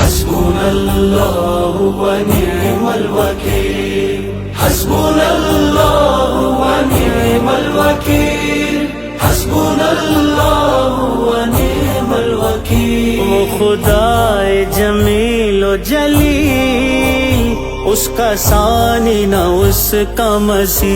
حسبنا الله ونعم الوكيل حسبنا الله ونعم الوكيل حسبنا الله ونعم الوكيل وہ خدائے جمیل و جلیل، اس کا ثانی نہ اس کا مثیل۔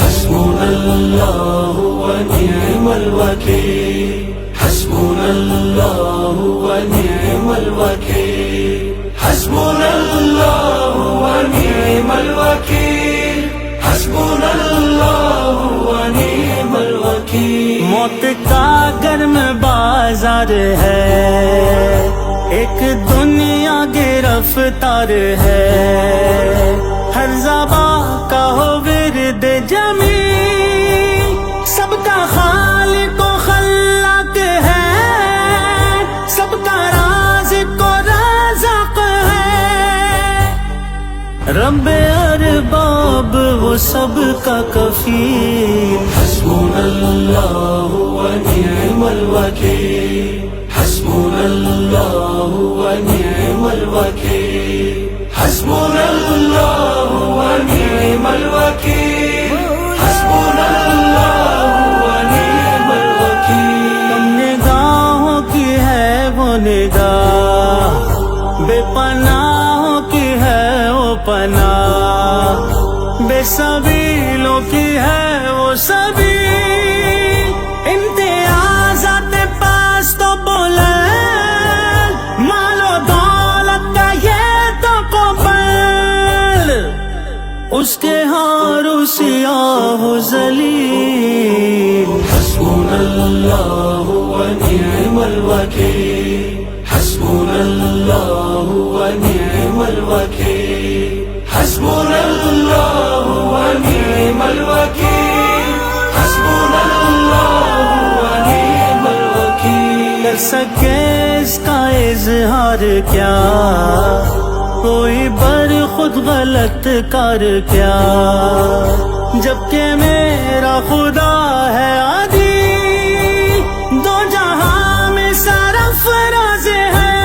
حسبنا الله ونعم الوكيل حسبنا الله ونعم الوكيل حسبنا الله ونعم الوكيل حسبنا الله ونعم الوكيل۔ موت کا گرم بازار ہے، ایک دنیا گرفتار ہے، ہر زباں کا ہو ورد جمیل، سب کا خالق و خلاق ہے، سب کا رازق و رازق ہے، رب ارباب وہ سب کا کفیل۔ حسبنا الله ونعم الوكيل حسبنا الله ونعم الوكيل حسبنا الله ونعم الوكيل حسبنا الله ونعم الوكيل۔ نگاہوں کی ہے وہ نگاہ، بے پناہوں کی ہے وہ پناہ، بے سبیلوں کی ہے وہ سبیل، امتیازات پاس تو بلند، مال و دولت کا یہ تو قبل، اس کے ہارو سیاہ و ذلیل۔ حسبنا الله ونعم الوكيل حسبنا الله ونعم الوكيل حسبنا الله ونعم الوكيل حسبنا الله ونعم الوكيل۔ کر سکے اس کا اظہار کیا کوئی بر خود غلط کر کیا، جبکہ میرا خدا ہے عادی، دو جہاں میں سرفراز ہے،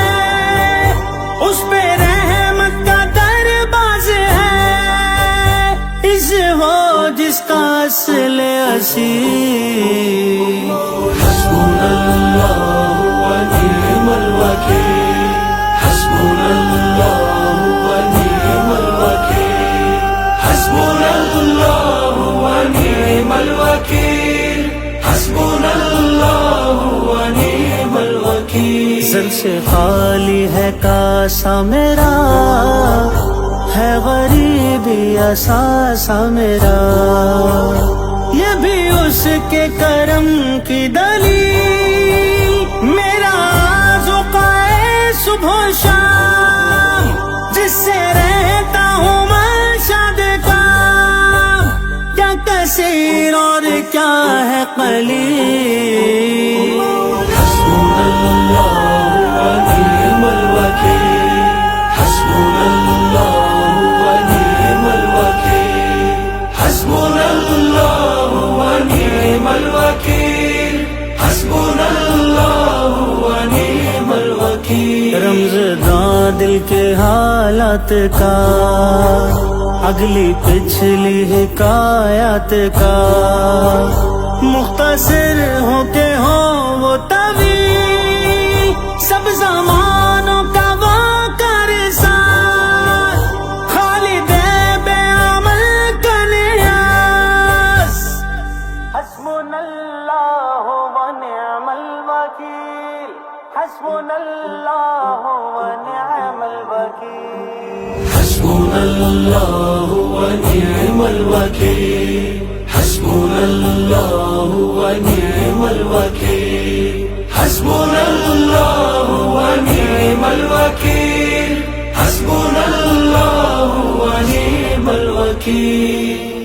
اس پہ رحمت کا درباز ہے، اس ہو جس کا اصل اصیل۔ حسبنا الله ونعم الوكيل حسبنا الله ونعم الوكيل حسبنا الله ونعم الوكيل حسبنا الله ونعم الوكيل۔ سر سے خالی ہے کاسا میرا، ہے غریبی اثاثہ میرا، یہ بھی اس کے کرم کی دلیل، میرا ذوقائے صبح و شام، جس سے رہتا ہوں میں شاد کام، کیا کثیر اور کیا ہے قلیل۔ حسبنا الله ونعم الوكيل حسبنا الله ونعم الوكيل حسبنا الله ونعم الوكيل حسبنا الله ونعم الوكيل۔ رمضان دل کے حالات کا، اگلی پچھلی حکایات کا، مختصر ہو کے ہو وہ طویل، سب زمانوں کا واقع ساتھ، خالد بے عمل کا نیاز۔ حسبنا اللہ ونعم الوکیل حسبنا اللہ ونعم الوکیل۔ حسبنا الله ونعم الوكيل حسبنا الله ونعم الوكيل حسبنا الله ونعم الوكيل حسبنا الله ونعم الوكيل۔